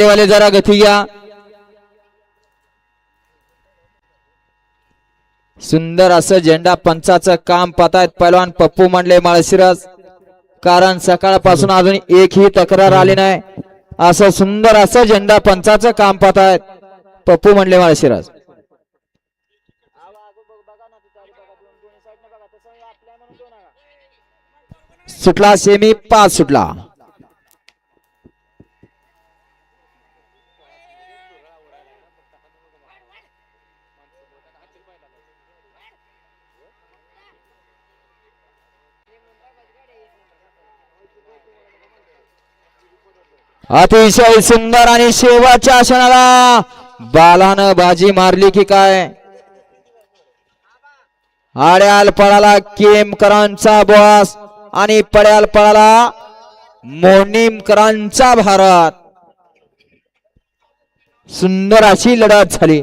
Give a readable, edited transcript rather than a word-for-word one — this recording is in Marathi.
वाले जरा गती घ्या. सुंदर असं झेंडा पंचाचं काम पाहतायत पैलवान पप्पू मंडले माळशिरस. कारण सकाळपासून अजून एकही तक्रार आली नाही. असं सुंदर असं झेंडा पंचाचं काम पाहतायत पप्पू मंडले माळशिरस. सुटला सेमी 5 सुटला. अतिशय सुंदर आणि शेवटच्या क्षणाला बालानं बाजी मारली की काय. आड्याल पळाला केमकरांचा बॉस आणि पड्याल पळाला मोनीमकरांचा भारत. सुंदर अशी लढत झाली.